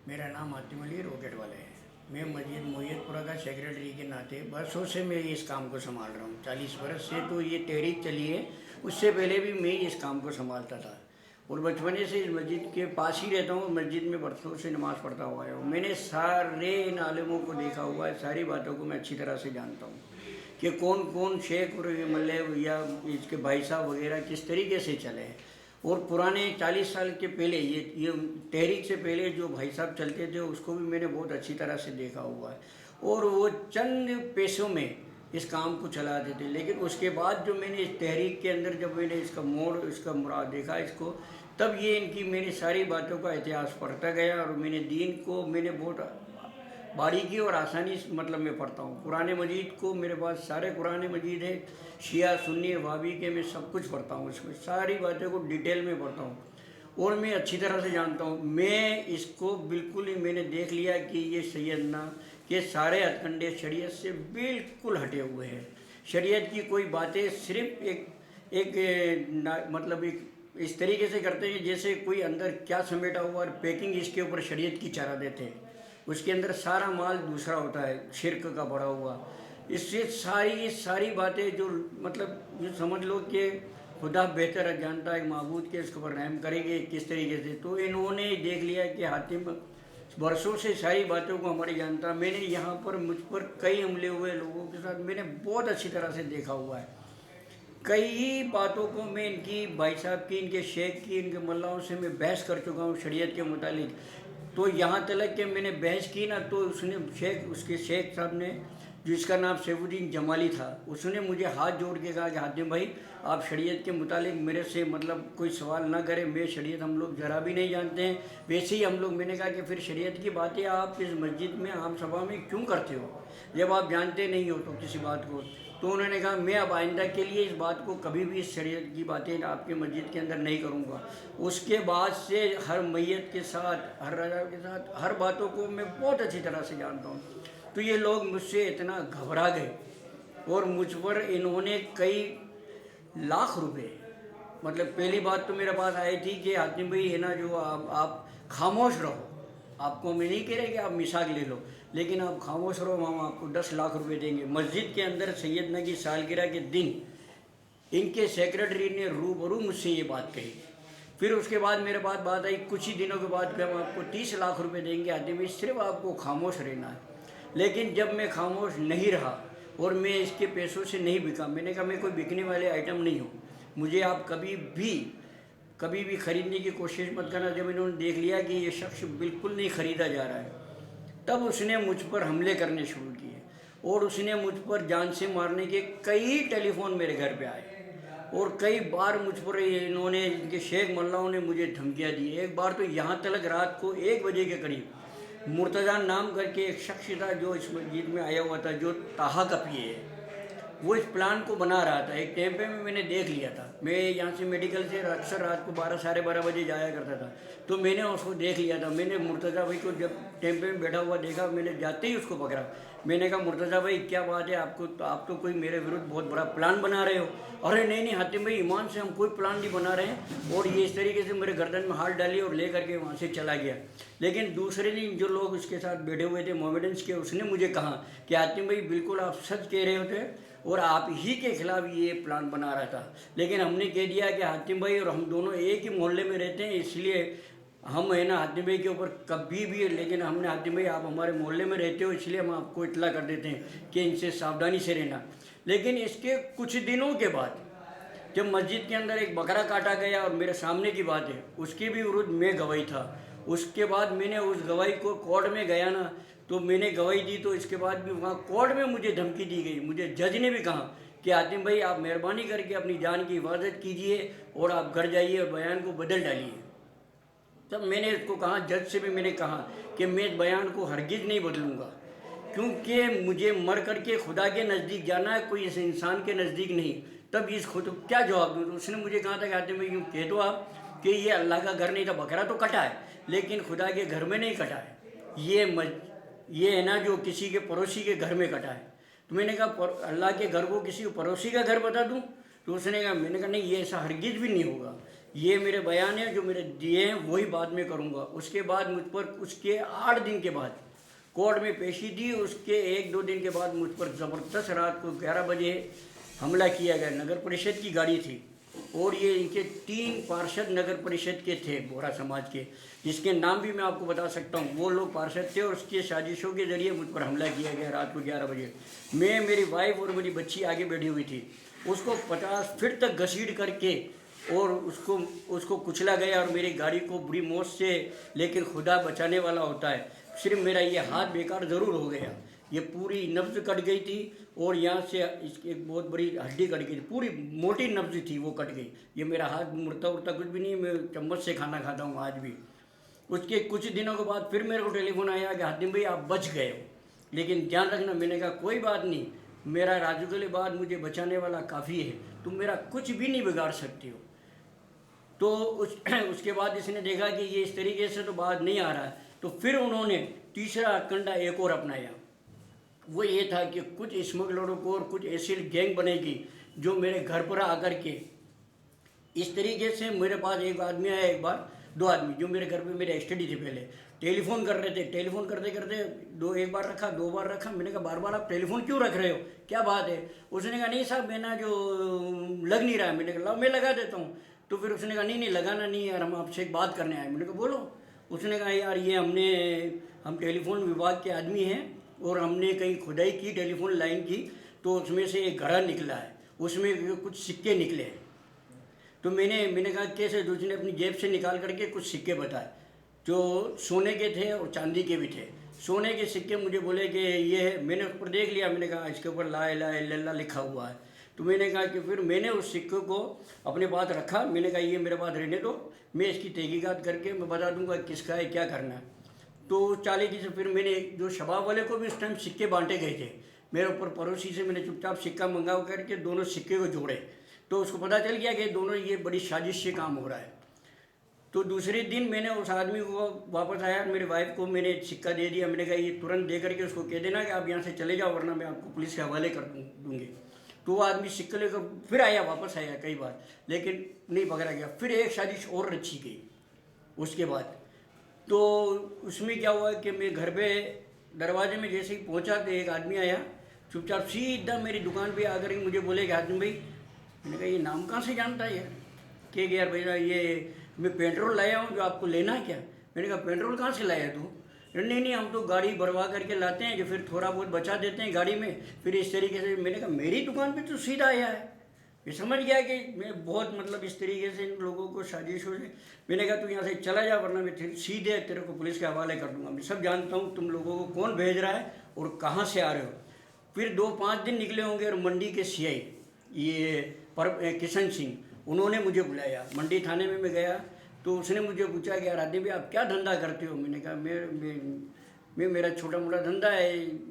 मेरा नाम आतिम अली रॉकेट वाले है। मैं मस्जिद मोहियतपुरा का सेक्रेटरी के नाते बरसों से मैं इस काम को संभाल रहा हूँ। 40 बरस से तो ये तहरीक चली है, उससे पहले भी मैं इस काम को संभालता था और बचपने से इस मस्जिद के पास ही रहता हूँ। मस्जिद में बरसों से नमाज़ पढ़ता हुआ है। मैंने सारे इन आलिमों को देखा हुआ है, सारी बातों को मैं अच्छी तरह से जानता हूँ कि कौन कौन शेख और मतलब या इसके भाई साहब वगैरह किस तरीके से चले हैं। और पुराने 40 साल के पहले ये तहरीक से पहले जो भाई साहब चलते थे उसको भी मैंने बहुत अच्छी तरह से देखा हुआ है और वो चंद पैसों में इस काम को चलाते थे। लेकिन उसके बाद जो मैंने इस तहरीक के अंदर जब मैंने इसका मोड़, इसका मुराद देखा इसको, तब ये इनकी मैंने सारी बातों का इतिहास पढ़ता गया और मैंने दीन को मैंने बहुत बारीकी और आसानी से मतलब मैं पढ़ता हूँ। कुरान मजीद को मेरे पास सारे कुरान मजीद है, शिया सुन्नी वाबी के मैं सब कुछ पढ़ता हूँ। इसमें सारी बातों को डिटेल में पढ़ता हूँ और मैं अच्छी तरह से जानता हूँ। मैं इसको बिल्कुल ही मैंने देख लिया कि ये सैयदना के सारे हथकंडे शरीयत से बिल्कुल हटे हुए हैं। शरीयत की कोई बातें सिर्फ मतलब एक इस तरीके से करते हैं जैसे कोई अंदर क्या समेटा हुआ और पैकिंग इसके ऊपर शरीयत की चढ़ा देते हैं। उसके अंदर सारा माल दूसरा होता है, शिरक का भरा हुआ। इससे सारी बातें जो मतलब ये समझ लो कि खुदा बेहतर जानता है माबूद के इसके ऊपर रहम करेंगे किस तरीके से। तो इन्होंने देख लिया कि हातिम बरसों से सारी बातों को हमारी जानता। मैंने यहाँ पर मुझ पर कई हमले हुए लोगों के साथ मैंने बहुत अच्छी तरह से देखा हुआ है। कई बातों को मैं इनकी भाई साहब की, इनके शेख की, इनके मल्लाओं से मैं बहस कर चुका हूँ शरीयत के मुतालिक। तो यहाँ तक कि मैंने बहस की ना, तो उसके शेख साहब ने, जिसका नाम सैफुद्दीन जमाली था, उसने मुझे हाथ जोड़ के कहा कि हातिम भाई आप शरीयत के मुतालिक मेरे से मतलब कोई सवाल ना करें, मैं शरीयत हम लोग ज़रा भी नहीं जानते हैं। वैसे ही हम लोग, मैंने कहा कि फिर शरीयत की बातें आप इस मस्जिद में आम सभा में क्यों करते हो जब आप जानते नहीं हो तो किसी बात को। तो उन्होंने कहा मैं अब आइंदा के लिए इस बात को कभी भी इस शरीयत की बातें आपके मस्जिद के अंदर नहीं करूँगा। उसके बाद से हर मैयत के साथ, हर रजा के साथ, हर बातों को मैं बहुत अच्छी तरह से जानता हूँ। तो ये लोग मुझसे इतना घबरा गए और मुझ पर इन्होंने कई लाख रुपए, मतलब पहली बात तो मेरे पास आई थी कि हातिम भाई है ना, जो आप खामोश रहो, आपको हम नहीं कह रहे कि आप मिसाल ले लो, लेकिन आप खामोश रहो, हम आपको 10 लाख रुपए देंगे। मस्जिद के अंदर सैयदना की सालगिरह के दिन इनके सेक्रेटरी ने रूबरू मुझसे ये बात कही। फिर उसके बाद मेरे पास बात आई कुछ ही दिनों के बाद कि हम आपको 30 लाख रुपए देंगे हातिम भाई, सिर्फ आपको खामोश रहना है। लेकिन जब मैं खामोश नहीं रहा और मैं इसके पैसों से नहीं बिका, मैंने कहा मैं कोई बिकने वाले आइटम नहीं हूँ, मुझे आप कभी भी ख़रीदने की कोशिश मत करना। जब इन्होंने देख लिया कि ये शख्स बिल्कुल नहीं ख़रीदा जा रहा है, तब उसने मुझ पर हमले करने शुरू किए और उसने मुझ पर जान से मारने के कई टेलीफोन मेरे घर पे आए और कई बार मुझ पर इन्होंने, इनके शेख मल्लाओं ने मुझे धमकियाँ दी। एक बार तो यहाँ तक रात को 1 बजे के करीब मुर्तज़ा नाम करके एक शख्स था जो इस मस्जिद में आया हुआ था, जो ताहा का पिए है, वो इस प्लान को बना रहा था। एक टेम्पे में मैंने देख लिया था, मैं यहाँ से मेडिकल से अक्सर रात को 12 साढ़े 12 बजे जाया करता था, तो मैंने उसको देख लिया था। मैंने मुर्तज़ा भाई को जब टेम्पे में बैठा हुआ देखा, मैंने जाते ही उसको पकड़ा। मैंने कहा मुर्तज़ा भाई क्या बात है आपको, तो आप तो कोई मेरे विरुद्ध बहुत बड़ा प्लान बना रहे हो। अरे नहीं नहीं हातिम भाई, ईमान से हम कोई प्लान नहीं बना रहे हैं। और ये इस तरीके से मेरे गर्दन में हाथ डाली और ले करके वहाँ से चला गया। लेकिन दूसरे दिन जो लोग उसके साथ बैठे हुए थे मोमेडेंस के, उसने मुझे कहा कि हातिम भाई बिल्कुल आप सच कह रहे होते और आप ही के खिलाफ ये प्लान बना रहा था। लेकिन हमने कह दिया कि हातिम भाई और हम दोनों एक ही मोहल्ले में रहते हैं, इसलिए हम है ना हातिम भाई के ऊपर कभी भी, लेकिन हमने हातिम भाई आप हमारे मोहल्ले में रहते हो इसलिए हम आपको इतला कर देते हैं कि इनसे सावधानी से रहना। लेकिन इसके कुछ दिनों के बाद जब मस्जिद के अंदर एक बकरा काटा गया, और मेरे सामने की बात है, उसके भी विरुद्ध मैं गवाही था। उसके बाद मैंने उस गवाही को कोर्ट में गया ना, तो मैंने गवाही दी, तो इसके बाद भी वहाँ कोर्ट में मुझे धमकी दी गई। मुझे जज ने भी कहा कि हातिम भाई आप मेहरबानी करके अपनी जान की हिफाजत कीजिए और आप घर जाइए और बयान को बदल डालिए। तब मैंने इसको कहा, जज से भी मैंने कहा कि मैं इस बयान को हरगिज़ नहीं बदलूँगा, क्योंकि मुझे मर करके खुदा के नज़दीक जाना है, कोई इस इंसान के नज़दीक नहीं। तब इस खुद क्या जवाब दूँ। तो उसने मुझे कहा था कि हातिम भाई यूँ कह दो आप कि ये अल्लाह का घर नहीं था, बकरा तो कटा है लेकिन खुदा के घर में नहीं कटा है, ये है ना जो किसी के पड़ोसी के घर में कटा है। तो मैंने कहा अल्लाह के घर को किसी को पड़ोसी का घर बता दूँ। तो उसने कहा, मैंने कहा नहीं, ये ऐसा हरगिज़ भी नहीं होगा ये मेरे बयान है जो मेरे दिए हैं वही बाद में करूँगा। उसके बाद मुझ पर उसके 8 दिन के बाद कोर्ट में पेशी दी। उसके 1-2 दिन के बाद मुझ पर ज़बरदस्त रात को 11 बजे हमला किया गया। नगर परिषद की गाड़ी थी और ये इनके 3 पार्षद नगर परिषद के थे बोहरा समाज के, जिसके नाम भी मैं आपको बता सकता हूँ। वो लोग पार्षद थे और उसके साजिशों के ज़रिए मुझ पर हमला किया गया रात को 11 बजे। मैं, मेरी वाइफ और मेरी बच्ची आगे बैठी हुई थी। उसको 50 फीट तक घसीट करके और उसको कुचला गया और मेरी गाड़ी को बुरी मौत से, लेकिन खुदा बचाने वाला होता है। सिर्फ मेरा ये हाथ बेकार ज़रूर हो गया, ये पूरी नब्ज़ कट गई थी और यहाँ से इसकी एक बहुत बड़ी हड्डी कट गई थी, पूरी मोटी नब्ज़ थी वो कट गई। ये मेरा हाथ मुड़ता उड़ता कुछ भी नहीं, मैं चम्मच से खाना खाता हूँ आज भी। उसके कुछ दिनों के बाद फिर मेरे को टेलीफोन आया कि हातिम भाई आप बच गए हो, लेकिन ध्यान रखना। मैंने कहा कोई बात नहीं, मेरा राजू के बाद मुझे बचाने वाला काफ़ी है, तुम मेरा कुछ भी नहीं बिगाड़ सकती हो। तो उसके बाद इसने देखा कि ये इस तरीके से तो बात नहीं आ रहा है, तो फिर उन्होंने तीसरा कंडा एक और अपनाया। वो ये था कि कुछ स्मगलरों को और कुछ ऐसी गैंग बनेगी जो मेरे घर पर आकर के इस तरीके से, मेरे पास एक आदमी आया, एक बार 2 आदमी जो मेरे घर पे मेरे स्टडी थे, पहले टेलीफोन कर रहे थे। टेलीफोन करते करते एक बार रखा, 2 बार रखा। मैंने कहा बार बार आप टेलीफोन क्यों रख रहे हो, क्या बात है? उसने कहा नहीं साहब, मैं ना जो लग नहीं रहा है। मैंने कहा मैं लगा देता हूँ। तो फिर उसने कहा नहीं लगाना नहीं यार, हम आपसे एक बात करने आए। मैंने कहा बोलो। उसने कहा यार ये हम टेलीफोन विभाग के आदमी हैं और हमने कहीं खुदाई की टेलीफोन लाइन की, तो उसमें से एक घड़ा निकला है, उसमें कुछ सिक्के निकले हैं। तो मैंने कहा कैसे? तो उसने अपनी जेब से निकाल करके कुछ सिक्के बताए जो सोने के थे और चांदी के भी थे। सोने के सिक्के मुझे बोले कि ये है। मैंने उस पर देख लिया, मैंने कहा इसके ऊपर ला इलाहा इल्लल्लाह लिखा हुआ है। तो मैंने कहा कि फिर मैंने उस सिक्के को अपने पास रखा। मैंने कहा ये मेरे पास रहने दो, मैं इसकी तहकीकात करके मैं बता दूंगा किसका है, क्या करना है। तो चालीकी से फिर मैंने जो शबाब वाले को भी उस टाइम सिक्के बांटे गए थे, मेरे ऊपर पड़ोसी से मैंने चुपचाप सिक्का मंगा करके दोनों सिक्के को जोड़े। तो उसको पता चल गया कि दोनों ये बड़ी साजिश से काम हो रहा है। तो दूसरे दिन मैंने उस आदमी को वापस आया, मेरी वाइफ को मैंने सिक्का दे दिया। मैंने कहा ये तुरंत दे करके उसको कह देना कि आप यहाँ से चले जाओ, वरना मैं आपको पुलिस के हवाले कर दूँगी। तो वो आदमी सिक्के लेकर फिर आया, वापस आया कई बार, लेकिन नहीं पकड़ा गया। फिर एक साजिश और रची गई उसके बाद। तो उसमें क्या हुआ कि मैं घर पे दरवाजे में जैसे ही पहुंचा तो एक आदमी आया, चुपचाप सीधा मेरी दुकान पे आकर के मुझे बोले कि हातिम भाई। मैंने कहा ये नाम कहाँ से जानता है यार? कि यार भैया ये मैं पेट्रोल लाया हूँ जो आपको लेना है क्या? मैंने कहा पेट्रोल कहाँ से लाया तू? नहीं हम तो गाड़ी भरवा करके लाते हैं कि फिर थोड़ा बहुत बचा देते हैं गाड़ी में, फिर इस तरीके से। मैंने कहा मेरी दुकान पे तो सीधा आया है। मैं समझ गया कि मैं बहुत मतलब इस तरीके से इन लोगों को साजिशों से। मैंने कहा तू यहाँ से चला जा, वरना मैं सीधे तेरे को पुलिस के हवाले कर दूंगा। मैं सब जानता हूँ तुम लोगों को कौन भेज रहा है और कहाँ से आ रहे हो। फिर 2-5 दिन निकले होंगे और मंडी के सीआई ये किशन सिंह, उन्होंने मुझे बुलाया मंडी थाने में। मैं गया तो उसने मुझे पूछा कि यार हातिम भाई आप क्या धंधा करते हो? मैंने कहा मैं मेरा छोटा मोटा धंधा है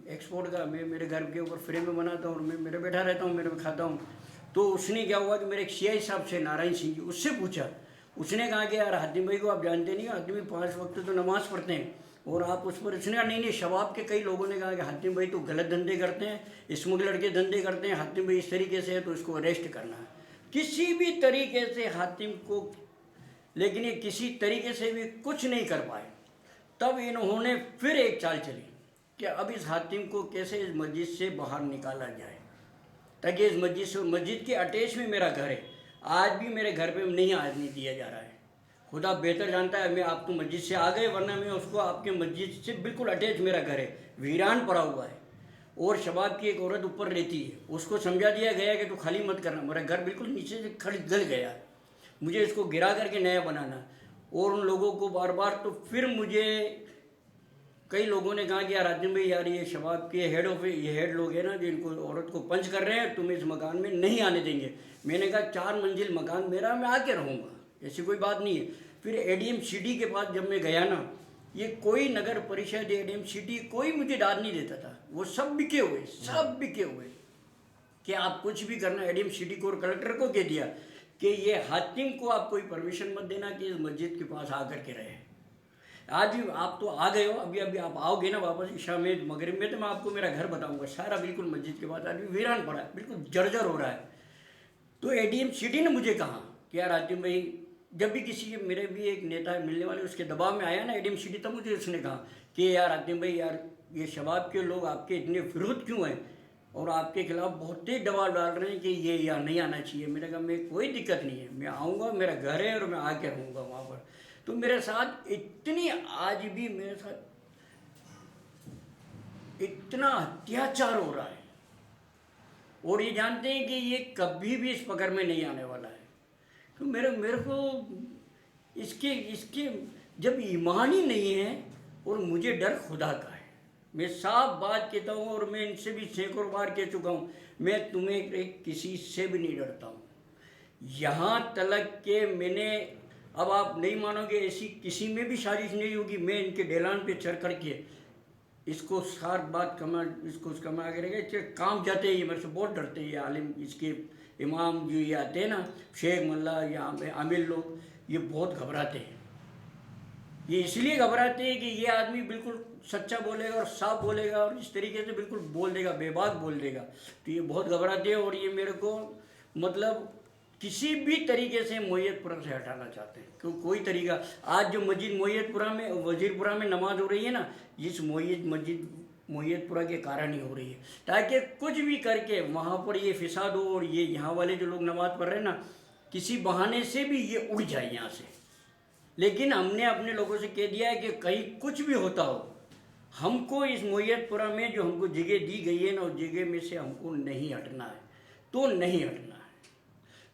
एक्सपोर्ट का, मैं मेरे घर के ऊपर फ्रेम में बनाता हूँ और मैं मेरे बैठा रहता हूँ, मेरे में खाता हूँ। तो उसने क्या हुआ कि मेरे एक सीआई साहब से, नारायण सिंह जी, उससे पूछा। उसने कहा कि यार हातिम भाई को आप जानते नहीं, हातिम भाई 5 वक्त तो नमाज़ पढ़ते हैं और आप उस पर। उसने कहा नहीं शबाब के कई लोगों ने कहा कि हातिम भाई तो गलत धंधे करते हैं, स्मगलर के धंधे करते हैं, हातिम भाई इस तरीके से है तो इसको अरेस्ट करना है किसी भी तरीके से हातिम को। लेकिन ये किसी तरीके से भी कुछ नहीं कर पाए। तब इन्होंने फिर एक चाल चली कि अब इस हातिम को कैसे इस मस्जिद से बाहर निकाला जाए, ताकि इस मस्जिद के अटैच में मेरा घर है। आज भी मेरे घर पे नहीं आदमी दिया जा रहा है। खुदा बेहतर जानता है, मैं आप तो मस्जिद से आ गए, वरना मैं उसको आपके मस्जिद से बिल्कुल अटैच मेरा घर है, वीरान पड़ा हुआ है। और शबाब की एक औरत ऊपर रहती है, उसको समझा दिया गया कि तू खाली मत करना। मेरा घर बिल्कुल नीचे से खड़ गल गया, मुझे इसको गिरा करके नया बनाना। और उन लोगों को बार बार, तो फिर मुझे कई लोगों ने कहा कि यार हातिम भाई यार ये शबाब के ये हेड लोग हैं ना जो इनको औरत को पंच कर रहे हैं, तुम इस मकान में नहीं आने देंगे। मैंने कहा 4 मंजिल मकान मेरा, मैं आके रहूँगा, ऐसी कोई बात नहीं है। फिर एडीएम सिटी के पास जब मैं गया ना, ये कोई नगर परिषद एडीएम सिटी कोई मुझे डाल नहीं देता था, वो सब बिके हुए कि आप कुछ भी करना। एडीएम सिटी को और कलेक्टर को कह दिया कि ये हातिम को आप कोई परमिशन मत देना कि इस मस्जिद के पास आकर के रहे। आज भी आप तो आ गए हो, अभी आप आओगे ना वापस ईशा में मगरिब में, तो मैं आपको मेरा घर बताऊंगा सारा, बिल्कुल मस्जिद के पास। आज भी वीरान पड़ा है, बिल्कुल जर्जर हो रहा है। तो एडीएम सिटी ने मुझे कहा कि यार हातिम भाई जब भी किसी मेरे भी एक नेता मिलने वाले उसके दबाव में आया ना एडम सिटी, तब मुझे उसने कहा कि यार आतिम भाई यार, ये शबाब के लोग आपके इतने विरुद्ध क्यों हैं और आपके खिलाफ बहुत तेज दबाव डाल रहे हैं कि ये यहाँ नहीं आना चाहिए। मैंने कहा मैं कोई दिक्कत नहीं है, मैं आऊँगा, मेरा घर है और मैं आके रहूँगा वहाँ पर। तो मेरे साथ इतनी, आज भी मेरे साथ इतना अत्याचार हो रहा है और ये जानते हैं कि ये कभी भी इस पकड़ में नहीं आने वाला है। तो मेरे को इसके इसके जब ईमान ही नहीं है और मुझे डर खुदा का है, मैं साफ बात कहता हूँ और मैं इनसे भी सैकड़ों बार कह चुका हूँ, मैं तुम्हें किसी से भी नहीं डरता हूँ। यहाँ तलक के मैंने, अब आप नहीं मानोगे, ऐसी किसी में भी साजिश नहीं होगी, मैं इनके ढलान पे चढ़ करके इसको सार बात कमा, इसको कमा के रहेगा। काम जाते ही मेरे से बहुत डरते हैं ये आलिम, इसके इमाम जो ये आते हैं ना, शेख मल्ला या आमिर लोग, ये बहुत घबराते हैं। ये इसलिए घबराते हैं कि ये आदमी बिल्कुल सच्चा बोलेगा और साफ बोलेगा और इस तरीके से बिल्कुल बोल देगा, बेबाक बोल देगा। तो ये बहुत घबराते हैं और ये मेरे को मतलब किसी भी तरीके से मोहियतपुरा से हटाना चाहते हैं। क्यों कोई तरीका, आज जो मस्जिद मोहियतपुरा में, वजीरपुरा में नमाज हो रही है ना, इस मस्जिद मोहियतपुरा के कारण ही हो रही है, ताकि कुछ भी करके वहाँ पर ये फिसाद हो और ये यहाँ वाले जो लोग नमाज पढ़ रहे हैं ना, किसी बहाने से भी ये उड़ जाए यहाँ से। लेकिन हमने अपने लोगों से कह दिया है कि कहीं कुछ भी होता हो, हमको इस मोहियतपुरा में जो हमको जगह दी गई है ना, उस जगह में से हमको नहीं हटना है, तो नहीं हटना है।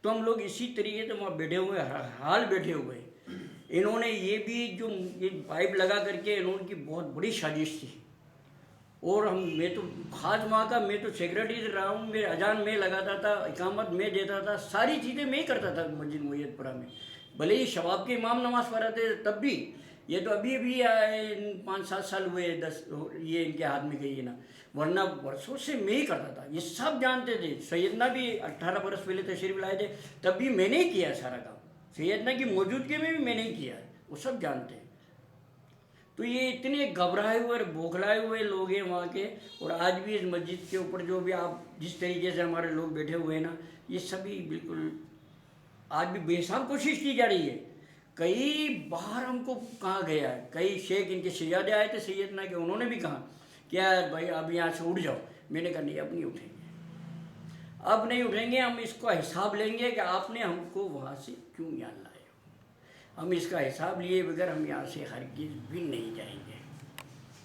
तो हम लोग इसी तरीके से वहाँ बैठे हुए, हर हाल बैठे हुए। इन्होंने ये भी जो ये पाइप लगा करके इन्होंने की बहुत बड़ी साजिश थी। और मैं तो खास वहाँ का, मैं तो सेक्रेटरी रहा हूँ, मैं अजान में लगाता था, इकामत में देता था, सारी चीज़ें मैं ही करता था मस्जिद मोहियतपुरा में। भले ही शबाब के इमाम नमाज़ पढ़ाते तब भी, ये तो अभी 5-7 साल हुए, 10 ये इनके हाथ में गई है ना, वरना वर्षों से मैं ही करता था। ये सब जानते थे। सैयदना भी 18 बरस पहले तशरीफ लाए थे, तब भी मैंने ही किया सारा काम। सैयदना की मौजूदगी में भी मैंने ही किया है, वो सब जानते हैं। तो ये इतने घबराए हुए और बौखलाए हुए लोग हैं वहाँ के। और आज भी इस मस्जिद के ऊपर जो भी आप जिस तरीके से हमारे लोग बैठे हुए हैं ना, ये सभी बिल्कुल आज भी बेहिसाब कोशिश की जा रही है। कई बार हमको कहा गया है, कई शेख इनके शहजादे आए थे सैयदना के, उन्होंने भी कहा क्या भाई अब यहाँ से उठ जाओ। मैंने कहा नहीं, अब नहीं उठेंगे, अब नहीं उठेंगे। हम इसका हिसाब लेंगे कि आपने हमको वहाँ से क्यों यहाँ लाए हो। हम इसका हिसाब लिए बगैर हम यहाँ से हरगिज़ भी नहीं जाएंगे।